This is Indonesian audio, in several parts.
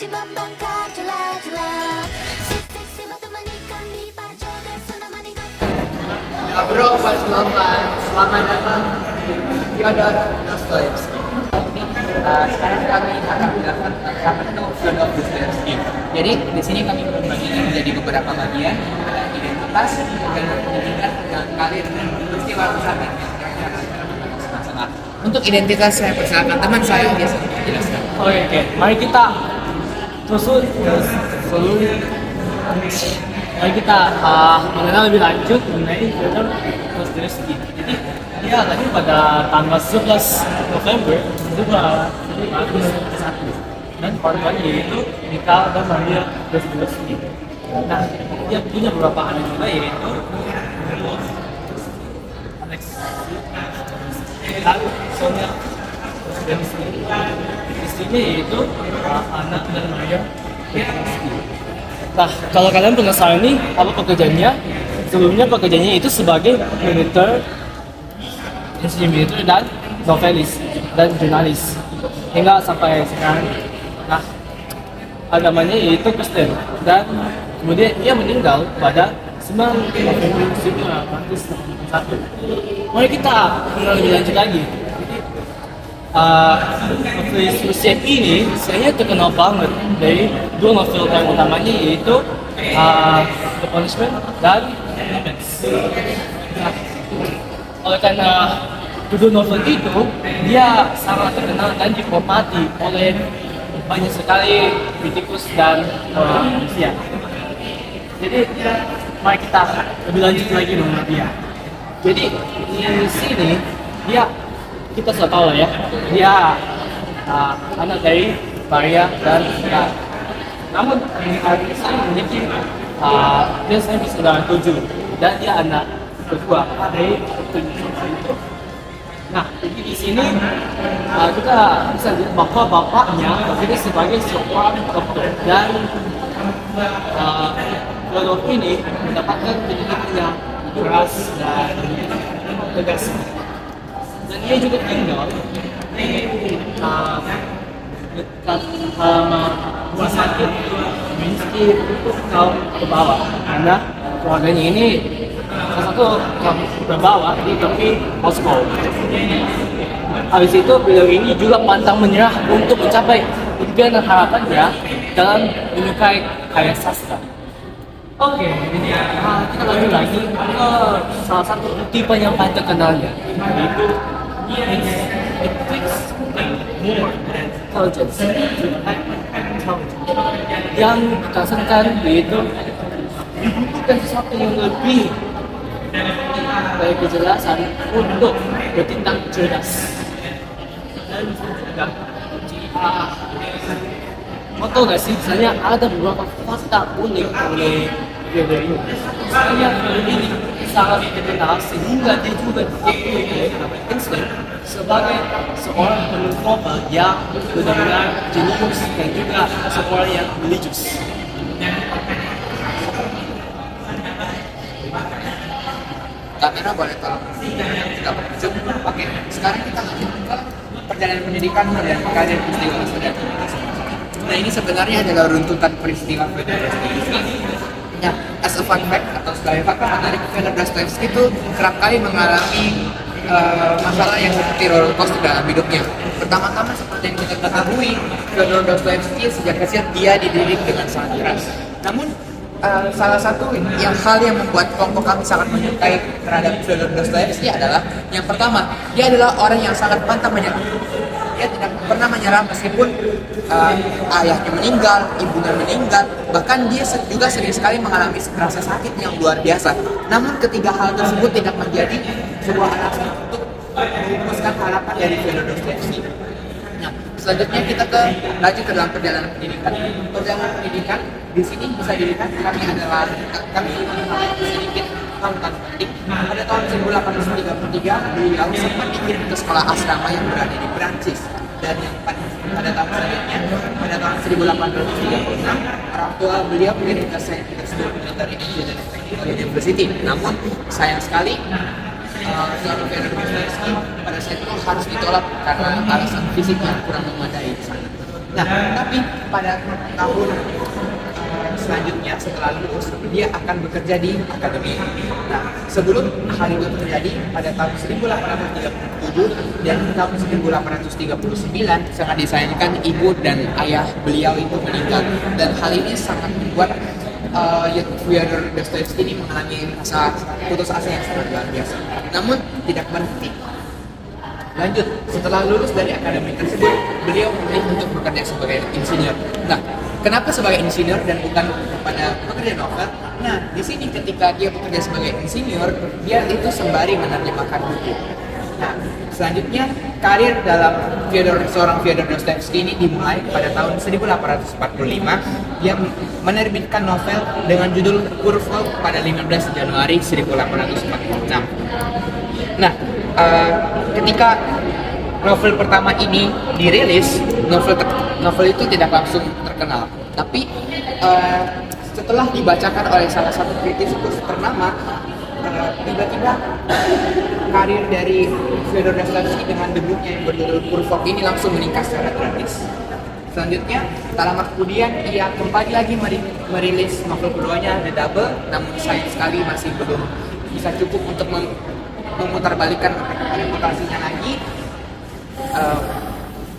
kasih membangkang celah-celah. Seksi menemani kami para joget menemani Ya bro, selamat datang di Fyodor Dostoyevsky. Sekarang kami akan menjelaskan tentang Fyodor Dostoyevsky. Jadi di sini kami membaginya menjadi beberapa bagian, ada identitas, dan pendidikan, dan karir dan peristiwa besar yang sama. Untuk identitas saya persilakan teman saya biasa menjelaskan. Oke, mari kita mengenal lebih lanjut mengenai Fyodor Dostoyevsky. Jadi dia lahir pada tanggal 11 November 1901 dan korbannya yaitu Mikhail dan Maria Dostoyevsky. Nah, dia punya beberapa anak juga yaitu Alexei dan Sonia Dostoyevsky. Istrinya yaitu Anna dan Maria Dostoyevsky. Nah, kalau kalian penasaran nih apa pekerjaannya, sebelumnya pekerjaannya itu sebagai engineer militer dan novelis dan jurnalis hingga sampai sekarang. Nah, agamanya yaitu Kristen dan kemudian ia meninggal pada 9 November 1991. Mari kita mengenal lebih lanjut lagi. Novelis Rusia ini saya terkenal banget dari dua novel yang utamanya yaitu The Punishment dan Lemons. Nah, oleh karena kedua novel itu dia sangat terkenal dan dihormati oleh banyak sekali kritikus dan manusia. Jadi mari kita lebih lanjut lagi mengenai dia. Jadi di sini kita sudah tahu lah ya, dia anak dari Maria dan Mikhail. Namun saya memiliki dia saya bersaudara 7 dan dia anak kedua dari 7 itu. Nah, jadi di sini kita bisa lihat bahwa bapaknya bekerja sebagai seorang dokter dan Fyodor ini mendapatkan pendidikan yang keras dan tegas. Dan dia juga tinggal di dekat rumah sakit Minsky untuk kaum berbawah karena keluarganya ini salah satu kaum berbawah di tepi Moskow. Habis itu beliau ini juga pantang menyerah untuk mencapai impian dan harapannya dalam menyukai karya sastra. Oke, kita lanjut lagi ke salah satu tipe yang paling terkenalnya, yaitu it takes more intelligence to act intelligent. Yang dikasarkan yaitu dibutuhkan sesuatu yang lebih dari kejelasan untuk bertindak cerdas. Dan juga mau tau gak sih, misalnya ada beberapa fakta unik mengenai Fyodor ini. Misalnya Fyodor ini sangat terkenal sehingga dia juga diakui oleh Albert Einstein sebagai seorang penulis novel yang benar-benar jenius dan juga seorang yang religius. Kamera boleh tolong kita zoom. Oke, sekarang kita lanjut ke perjalanan pendidikan dan karir peristiwa saudara. Nah, ini sebenarnya adalah runtutan peristiwa Fyodor Dostoyevsky. Nah, as a fun fact atau sebagai fakta menarik, Fyodor Dostoyevsky itu kerap kali mengalami masalah yang seperti roller coaster dalam hidupnya. Pertama-tama seperti yang kita ketahui, Fyodor Dostoyevsky sejak kecil dia dididik dengan sangat keras. Namun salah satu hal yang membuat kelompok kami sangat menyukai terhadap Fyodor Dostoyevsky adalah yang pertama, dia adalah orang yang sangat pantang menyerah. Dia tidak pernah menyerah meskipun ayahnya meninggal, ibunya meninggal, bahkan dia juga sering sekali mengalami rasa sakit yang luar biasa. Namun ketiga hal tersebut tidak menjadi sebuah alasan untuk memutuskan harapan dari Fyodor Dostoyevsky. Nah, selanjutnya kita lanjut ke dalam perjalanan pendidikan. Perjalanan pendidikan di sini bisa dilihat kami sedikit tautan penting. Pada tahun 1833 beliau sempat dikirim ke sekolah asrama yang berada di Prancis. Dan yang pada tahun selanjutnya, pada tahun 1836, orang tua beliau mengirim ke Saint Petersburg Military Engineering University. Namun sayang sekali Fyodor Dostoyevsky pada saat itu harus ditolak karena alasan fisik yang kurang memadai di sana. Nah, tapi pada tahun selanjutnya setelah lulus dia akan bekerja di akademi. Nah, sebelum hal itu terjadi pada tahun 1837 dan tahun 1839 sangat disayangkan ibu dan ayah beliau itu meninggal, dan hal ini sangat membuat Fyodor Dostoevsky ini mengalami rasa putus asa yang sangat luar biasa. Namun tidak berhenti. Lanjut, setelah lulus dari akademi tersebut, beliau memilih untuk bekerja sebagai insinyur. Nah, kenapa sebagai insinyur dan bukan pada pekerjaan novel? Nah, di sini ketika dia bekerja sebagai insinyur, dia itu sembari menerjemahkan buku. Nah, selanjutnya karir dalam seorang Fyodor Dostoevsky ini dimulai pada tahun 1845. Dia menerbitkan novel dengan judul Kurvolk pada 15 Januari 1846. Nah, ketika novel pertama ini dirilis, novel itu tidak langsung terkenal. Tapi setelah dibacakan oleh salah satu kritikus ternama, tiba-tiba karir dari Fyodor Dostoevsky dengan debutnya yang berjudul Kurvolk ini langsung meningkat secara drastis. Selanjutnya, tak lama kemudian ia kembali lagi merilis novel keduanya The Double, namun sayang sekali masih belum bisa cukup untuk memutarbalikkan reputasinya lagi.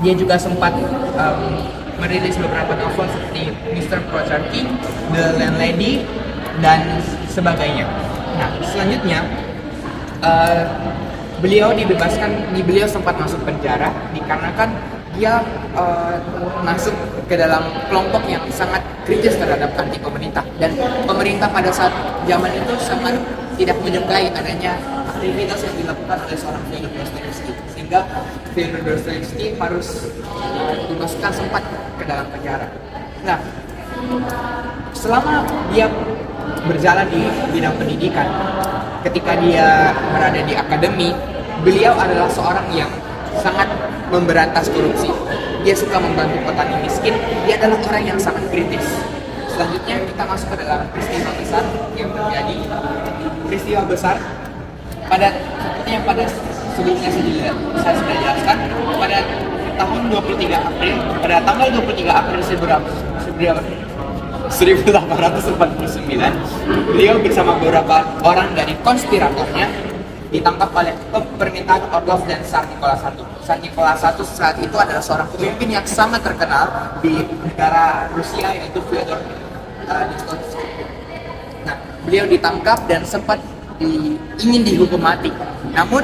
Dia juga sempat merilis beberapa novel seperti Mr. Procharsky, The Landlady, dan sebagainya. Nah, selanjutnya beliau dibebaskan. Beliau sempat masuk penjara dikarenakan dia masuk ke dalam kelompok yang sangat kritis terhadap anti pemerintah, dan pemerintah pada saat zaman itu sangat tidak menyukai adanya aktivitas yang dilakukan oleh seorang Fyodor Dostoevsky, sehingga Fyodor Dostoevsky harus dimasukkan sempat ke dalam penjara. Nah, selama dia berjalan di bidang pendidikan, ketika dia berada di akademi, beliau adalah seorang yang sangat memberantas korupsi. Dia suka membantu petani miskin. Dia adalah orang yang sangat kritis. Selanjutnya kita masuk ke dalam peristiwa besar yang terjadi. Peristiwa besar pada sebelumnya saya sudah jelaskan, pada tahun 23 April, pada tanggal 23 April 1849, beliau bersama beberapa orang dari konspiratornya ditangkap oleh permintaan Orlov dan Tsar Nicholas I. Tsar Nicholas I saat itu adalah seorang pemimpin yang sangat terkenal di negara Rusia, yaitu Fyodor Dostoevsky. Nah, beliau ditangkap dan sempat ingin dihukum mati. Namun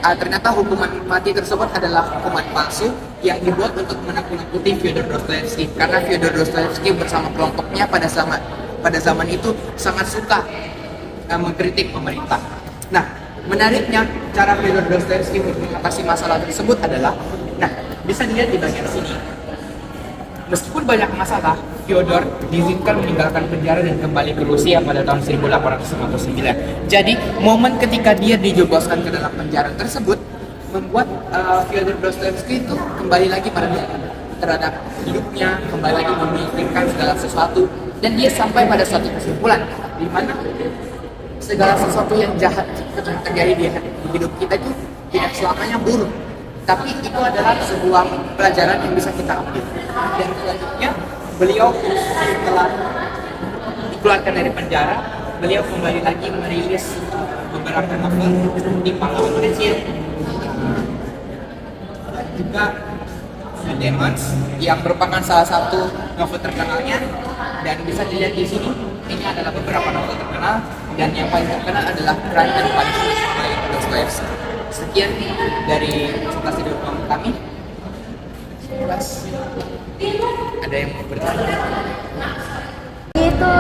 ternyata hukuman mati tersebut adalah hukuman palsu yang dibuat untuk menakut-nakuti Fyodor Dostoevsky, karena Fyodor Dostoevsky bersama kelompoknya pada zaman itu sangat suka mengkritik pemerintah. Nah, menariknya cara Fyodor Dostoevsky mengatasi masalah tersebut adalah, nah, bisa dilihat di bagian sini. Meskipun banyak masalah, Fyodor diizinkan meninggalkan penjara dan kembali ke Rusia pada tahun 1859. Jadi, momen ketika dia dijebloskan ke dalam penjara tersebut membuat Fyodor Dostoevsky itu kembali lagi pada terhadap hidupnya, kembali lagi memikirkan segala sesuatu, dan dia sampai pada suatu kesimpulan di mana segala sesuatu yang jahat yang terjadi di hidup kita itu tidak selamanya buruk, tapi itu adalah sebuah pelajaran yang bisa kita ambil. Dan selanjutnya beliau setelah dikeluarkan dari penjara, beliau kembali lagi merilis beberapa novel di Pahlawan Kecil, juga The Demons yang merupakan salah satu novel terkenalnya, dan bisa dilihat di sini. Ini adalah beberapa novel terkenal, dan yang paling terkenal adalah Crime and Punishment by Dostoevsky. Sekian dari presentasi dari kami. Ada yang mau bertanya? Itu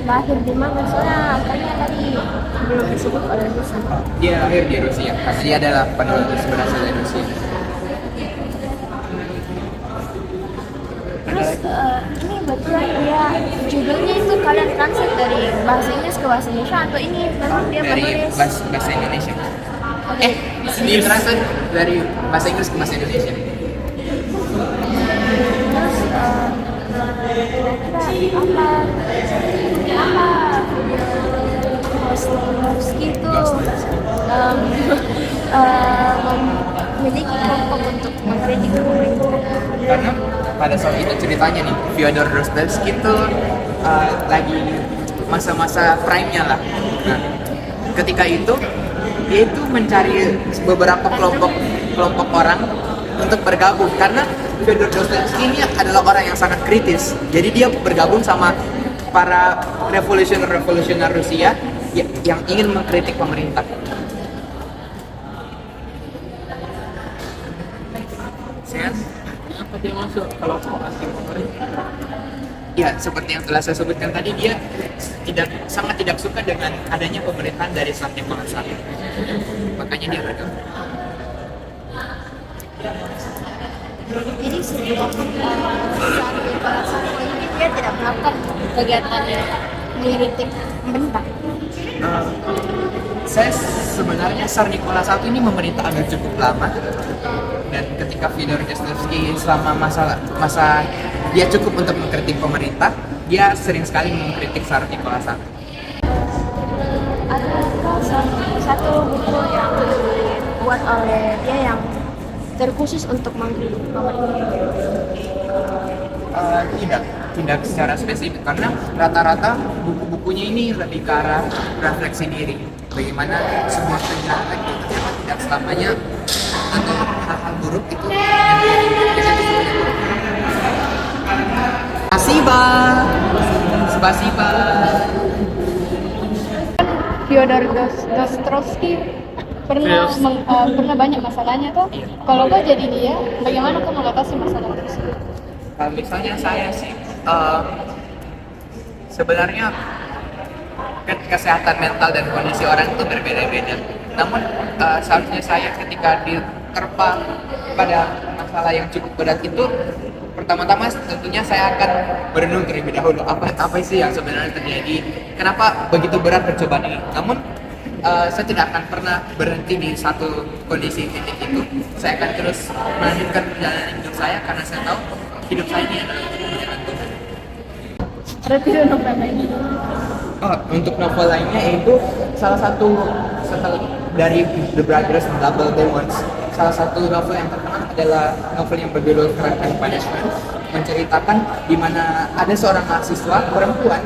lahir di mana? Soalnya kayaknya tadi belum disebut oleh Rusia. Dia lahir di Rusia, karena dia adalah penulis berasal dari Rusia. Terus ini betulan dia judulnya itu kalian translate dari bahasa Inggris ke bahasa Indonesia, atau ini memang dia Dari menulis? bahasa Indonesia. Oke. Ini translate dari bahasa Inggris ke bahasa Indonesia. Terus kira-kira apa Dostoevsky itu memiliki kelompok untuk mengkritik pemerintah? karena pada saat itu ceritanya nih Fyodor Dostoevsky itu lagi masa-masa prime-nya lah. Nah, ketika itu dia itu mencari beberapa kelompok orang untuk bergabung karena Fyodor Dostoevsky ini adalah orang yang sangat kritis. Jadi dia bergabung sama para revolusioner Rusia yang ingin mengkritik pemerintah. Kenapa dia masuk kelompok anti pemerintah? Ya, seperti yang telah saya sebutkan tadi, dia sangat tidak suka dengan adanya pemerintahan dari Tsar Nikola I. Makanya dia bergabung. Jadi sebelum saat Nikola I ini dia tidak melakukan kegiatan mengkritik pemerintah. Saya sebenarnya Tsar Nikola I ini memerintah agak cukup lama, dan ketika Fyodor Dostoevsky selama masa dia cukup untuk mengkritik pemerintah, dia sering sekali mengkritik Tsar Nikola I. Ada satu buku yang dibuat oleh dia yang terkhusus untuk mengkritik pemerintah. Tidak secara spesifik, karena rata-rata buku-bukunya ini lebih ke arah refleksi diri. Bagaimana sebuah kejahatan itu ternyata tidak selamanya atau hal-hal buruk itu Spasiba. Fyodor Dostoevsky pernah banyak masalahnya tuh. Kalau kau jadi dia, bagaimana kau mengatasi masalah tersebut? Kalau misalnya saya sih sebenarnya kesehatan mental dan kondisi orang itu berbeda-beda. Namun seharusnya saya ketika diterpa pada masalah yang cukup berat itu, pertama-tama tentunya saya akan berenung terlebih dahulu apa sih yang sebenarnya terjadi, kenapa begitu berat percobaan ini. Namun saya tidak akan pernah berhenti di satu kondisi titik itu. Saya akan terus melanjutkan perjalanan hidup saya karena saya tahu hidup saya ini adalah jalan Tuhan. Berarti novel ini. Untuk novel lainnya yaitu salah satu dari The Brothers Double Demons. Salah satu novel yang terkenal adalah novel yang berjudul Crime and Punishment, menceritakan di mana ada seorang mahasiswa perempuan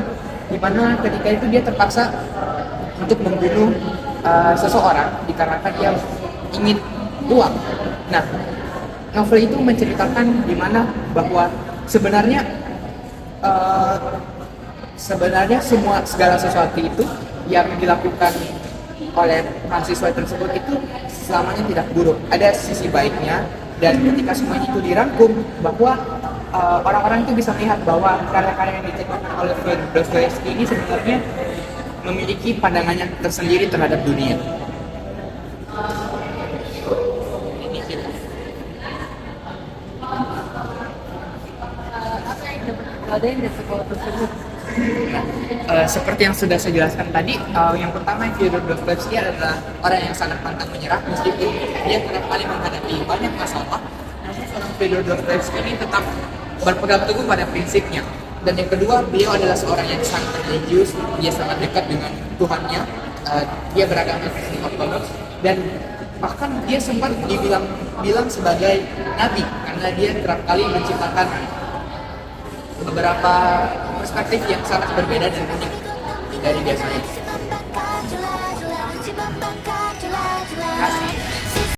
di mana ketika itu dia terpaksa untuk membunuh seseorang dikarenakan dia ingin uang. Nah, novel itu menceritakan di mana bahwa sebenarnya segala sesuatu itu yang dilakukan oleh mahasiswa tersebut itu selamanya tidak buruk. Ada sisi baiknya, dan ketika semuanya itu dirangkum bahwa orang-orang itu bisa melihat bahwa karya-karya yang diciptakan oleh Fyodor Dostoevsky ini sebenarnya memiliki pandangannya tersendiri terhadap dunia. Ini sih. Ada yang di sekolah tersebut. Seperti yang sudah saya jelaskan tadi, yang pertama Fyodor Dostoevsky adalah orang yang sangat pantang menyerah meskipun dia kerap kali menghadapi banyak masalah. Namun seorang Fyodor Dostoevsky ini tetap berpegang teguh pada prinsipnya. Dan yang kedua, beliau adalah seorang yang sangat religius, dia sangat dekat dengan Tuhannya, dia beragama Kristen Ortodoks, dan bahkan dia sempat dibilang sebagai nabi karena dia kerap kali menciptakan beberapa perspektif yang sangat berbeda dan unik dari biasanya.